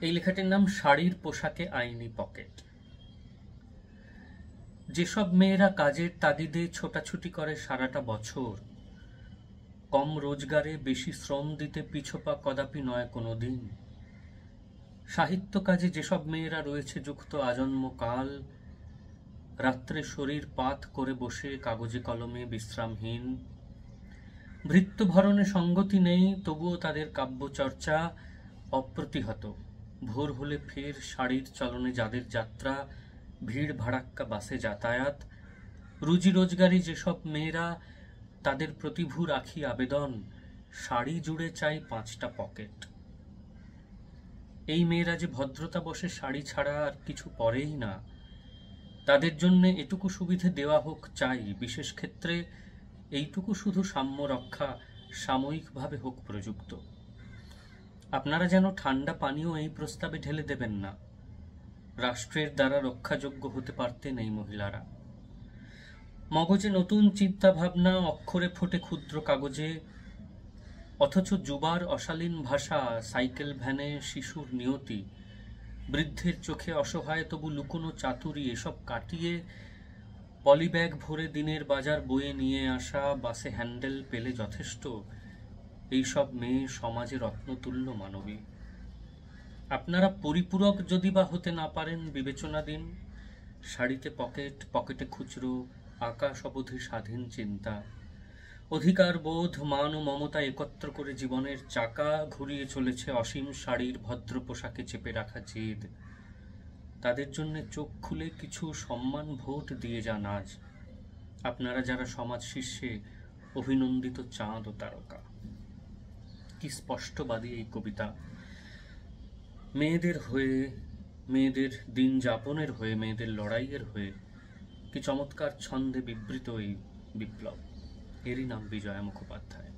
এই লেখাটির নাম শাড়ির পোশাকে আইনি পকেট। যেসব মেয়েরা কাজের তাগিদে ছোটাছুটি করে সারাটা বছর, কম রোজগারে বেশি শ্রম দিতে পিছপা কদাপি নয় কোনোদিন। সাহিত্য কাজে যেসব মেয়েরা রয়েছে যুক্ত আজন্ম কাল, রাত্রে শরীর পাত করে বসে কাগজে কলমে বিশ্রামহীন। ভৃত্যভরণে সঙ্গতি নেই, তবুও তাদের কাব্যচর্চা অপ্রতিহত। ভোর হলে ফের শাড়ির চলনে যাদের যাত্রা, ভিড় ভাড়াক্কা বাসে যাতায়াত। রুজি রোজগারি যেসব মেয়েরা, তাদের প্রতিভু রাখি আবেদন, শাড়ি জুড়ে চাই 5টা পকেট। এই মেয়েরা যে ভদ্রতা বসে শাড়ি ছাড়া আর কিছু পরেই না, তাদের জন্য এটুকু সুবিধে দেওয়া হোক চাই। বিশেষ ক্ষেত্রে এইটুকু শুধু সাম্য রক্ষা সাময়িকভাবে হোক প্রযুক্ত। আপনারা যেন ঠান্ডা পানীয় এই প্রস্তাবে ঢেলে দেবেন না। রাষ্ট্রের দ্বারা রক্ষাযোগ্য হতে পারতেন এই মহিলারা। মগজে নতুন চিন্তা ভাবনা অক্ষরে ফোটে ক্ষুদ্র কাগজে, অথচ যুবার অশালীন ভাষা, সাইকেল ভ্যানে শিশুর নিয়তি, বৃদ্ধের চোখে অসহায় তবু লুকোনো চাতুরি, এসব কাটিয়ে পলিব্যাগ ভরে দিনের বাজার বয়ে নিয়ে আসা, বাসে হ্যান্ডেল পেলে যথেষ্ট। এইসব মেয়ে সমাজে রত্নতুল্য মানবী। আপনারা পরিপূরক যদি বা হতে না পারেন, বিবেচনা দিন। শাড়িতে পকেট, পকেটে খুচরো, আকাশ অবধি স্বাধীন চিন্তা। অধিকার বোধ, মান ও মমতা একত্র করে জীবনের চাকা ঘুরিয়ে চলেছে অসীম শাড়ির ভদ্র পোশাকে চেপে রাখা জেদ। তাদের জন্য চোখ খুলে কিছু সম্মান ভোট দিয়ে যান আজ, আপনারা যারা সমাজ শীর্ষে অভিনন্দিত চাঁদ ও তারকা। কি স্পষ্টবাদী এই কবিতা! মেয়েদের হয়ে, মেয়েদের দিন যাপনের হয়ে, মেয়েদের লড়াইয়ের হয়ে কি চমৎকার ছন্দে বিবৃত এই বিপ্লব। এরই নাম বিজয়া মুখোপাধ্যায়।